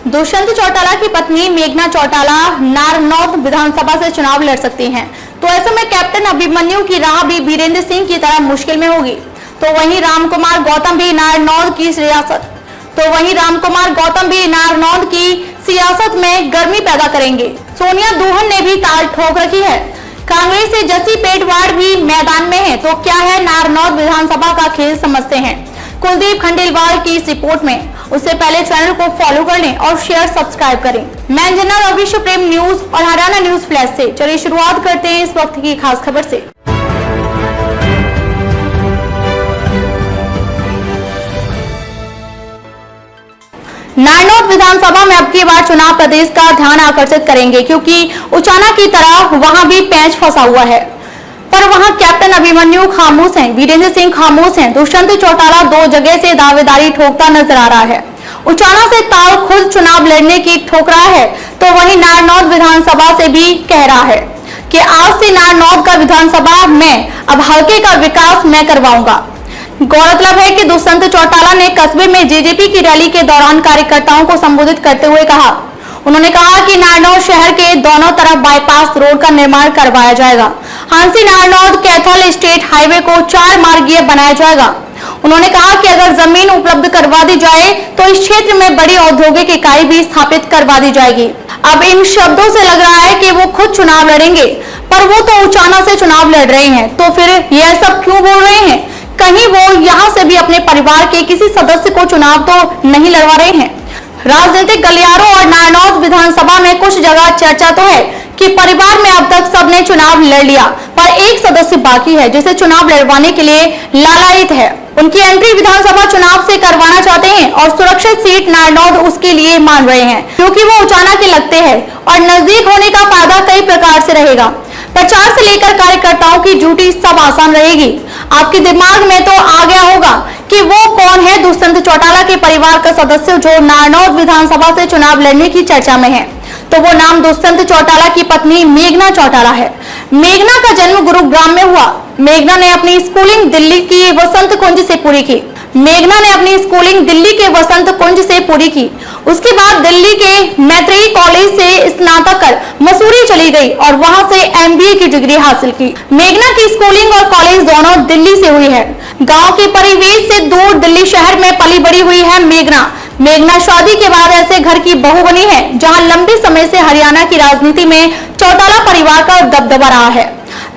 दुष्यंत चौटाला की पत्नी मेघना चौटाला नारनौद विधानसभा से चुनाव लड़ सकती हैं, तो ऐसे में कैप्टन अभिमन्यु की राह भी वीरेंद्र सिंह की तरह मुश्किल में होगी। तो वहीं रामकुमार गौतम भी नारनौद की सियासत में गर्मी पैदा करेंगे। सोनिया दुहन ने भी ताल ठोक रखी है। कांग्रेस से जसी पेटवाड़ भी मैदान में है। तो क्या है नारनौद विधानसभा का खेल, समझते हैं कुलदीप खंडेलवाल की इस रिपोर्ट में। उससे पहले चैनल को फॉलो कर लें और शेयर सब्सक्राइब करें। मैं अंजना और विश्व प्रेम न्यूज और हरियाणा न्यूज फ्लैश से चलिए शुरुआत करते हैं इस वक्त की खास खबर से। नारनौद विधानसभा में अब की बार चुनाव प्रदेश का ध्यान आकर्षित करेंगे, क्योंकि उचाना की तरह वहां भी पेंच फंसा हुआ है, पर वहां कैप्टन अभिमन्यु खामोश हैं, वीरेंद्र सिंह खामोश हैं। दुष्यंत चौटाला दो जगह से दावेदारी ठोकता नजर आ रहा है। उचाना से ताल खुद चुनाव लड़ने की ठोक रहा है, तो वहीं नारनौद विधानसभा से भी कह रहा है कि आज से नारनौद का विधानसभा में अब हल्के का विकास मैं करवाऊंगा। गौरतलब है कि दुष्यंत चौटाला ने कस्बे में जेजेपी की रैली के दौरान कार्यकर्ताओं को संबोधित करते हुए उन्होंने कहा कि नारनौद शहर के दोनों तरफ बाईपास रोड का निर्माण करवाया जाएगा। हांसी नारनौद कैथल स्टेट हाईवे को 4 मार्गीय बनाया जाएगा। उन्होंने कहा कि अगर जमीन उपलब्ध करवा दी जाए तो इस क्षेत्र में बड़ी औद्योगिक इकाई भी स्थापित करवा दी जाएगी। अब इन शब्दों से लग रहा है कि वो खुद चुनाव लड़ेंगे, पर वो तो उचाना से चुनाव लड़ रहे हैं, तो फिर यह सब क्यों बोल रहे हैं? कहीं वो यहाँ से भी अपने परिवार के किसी सदस्य को चुनाव तो नहीं लड़वा रहे हैं? राजनीतिक गलियारों और नारनौद विधानसभा में कुछ जगह चर्चा तो है कि परिवार में अब तक सबने चुनाव लड़ लिया, पर एक सदस्य बाकी है जिसे चुनाव लड़वाने के लिए लालायित है। उनकी एंट्री विधानसभा चुनाव से करवाना चाहते हैं और सुरक्षित सीट नारनौद उसके लिए मान रहे हैं, क्योंकि वो उचाना के लगते हैं और नजदीक होने का फायदा कई प्रकार से रहेगा। प्रचार से लेकर कार्यकर्ताओं की ड्यूटी सब आसान रहेगी। आपके दिमाग में तो आ गया होगा कि वो कौन है दुष्यंत चौटाला के परिवार का सदस्य जो नारनौद विधानसभा से चुनाव लड़ने की चर्चा में है। तो वो नाम दुष्यंत चौटाला की पत्नी मेघना चौटाला है। मेघना का जन्म गुरुग्राम में हुआ। मेघना ने अपनी स्कूलिंग दिल्ली के वसंत कुंज से पूरी की। उसके बाद दिल्ली के मैत्रेयी कॉलेज से स्नातक कर मसूरी चली गई और वहां से MBA की डिग्री हासिल की। मेघना की स्कूलिंग और कॉलेज दोनों दिल्ली से हुई है। गांव के परिवेश से दूर दिल्ली शहर में पली बड़ी हुई है मेघना शादी के बाद ऐसे घर की बहू बनी है जहां लंबे समय से हरियाणा की राजनीति में चौटाला परिवार का दबदबा रहा है।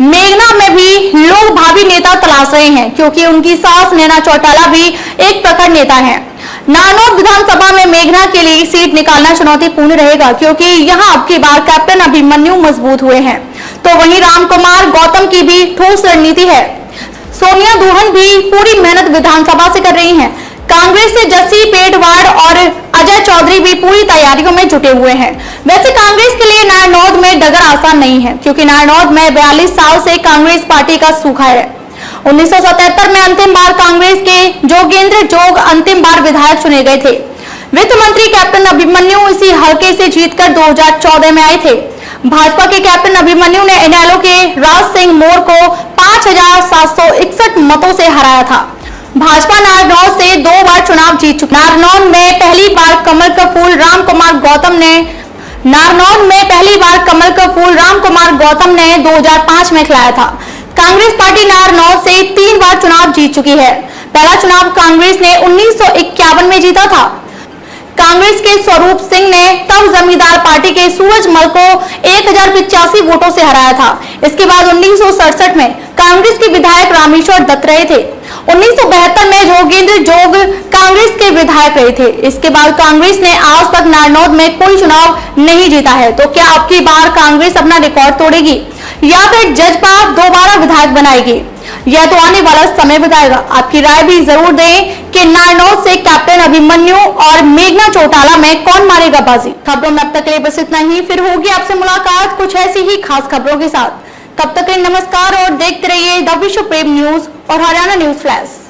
मेघना में भी लोग भावी नेता तलाश रहे हैं, क्योंकि उनकी सास नैना चौटाला भी एक प्रखर नेता है। नारनौद विधानसभा में मेघना के लिए सीट निकालना चुनौतीपूर्ण रहेगा, क्योंकि यहां अब की बार कैप्टन अभिमन्यु मजबूत हुए हैं। तो वहीं रामकुमार गौतम की भी ठोस रणनीति है। सोनिया दुहन भी पूरी मेहनत विधानसभा से कर रही हैं। कांग्रेस से जसी पेटवाड़ और अजय चौधरी भी पूरी तैयारियों में जुटे हुए हैं। वैसे कांग्रेस के लिए नारनौद में डगर आसान नहीं है, क्योंकि नारनौद में 42 साल से कांग्रेस पार्टी का सूखा है। 1977 में अंतिम बार कांग्रेस के जोगेंद्र जोग अंतिम बार विधायक चुने गए थे। वित्त मंत्री कैप्टन अभिमन्यु इसी हल्के से जीतकर 2014 में आए थे। भाजपा के कैप्टन अभिमन्यु ने इनेलो के राज सिंह मोर को 5,761 मतों से हराया था। भाजपा नारनौद से 2 बार चुनाव जीत चुकी। नारनौद में पहली बार कमल का फूल रामकुमार गौतम ने 2005 में खिलाया था। कांग्रेस पार्टी नारनौद से 3 बार चुनाव जीत चुकी है। पहला चुनाव कांग्रेस ने 1951 में जीता था। कांग्रेस के स्वरूप सिंह ने तब जमींदार पार्टी के सूरजमल को 1085 वोटों से हराया था। इसके बाद 1967 में कांग्रेस के विधायक रामेश्वर दत्त रहे थे। 1972 में जोगेंद्र जोग कांग्रेस के विधायक रहे थे। इसके बाद कांग्रेस ने आज तक नारनौद में कोई चुनाव नहीं जीता है। तो क्या अब की बार कांग्रेस अपना रिकॉर्ड तोड़ेगी या फिर जजपा दोबारा विधायक बनाएगी? यह तो आने वाला समय बताएगा। आपकी राय भी जरूर दें कि नारनौद से कैप्टन अभिमन्यु और मेघना चौटाला में कौन मारेगा बाजी। खबरों में अब तक के लिए बस इतना ही। फिर होगी आपसे मुलाकात कुछ ऐसी ही खास खबरों के साथ। तब तक के लिए नमस्कार और देखते रहिए द विश्व प्रेम न्यूज और हरियाणा न्यूज फ्लैश।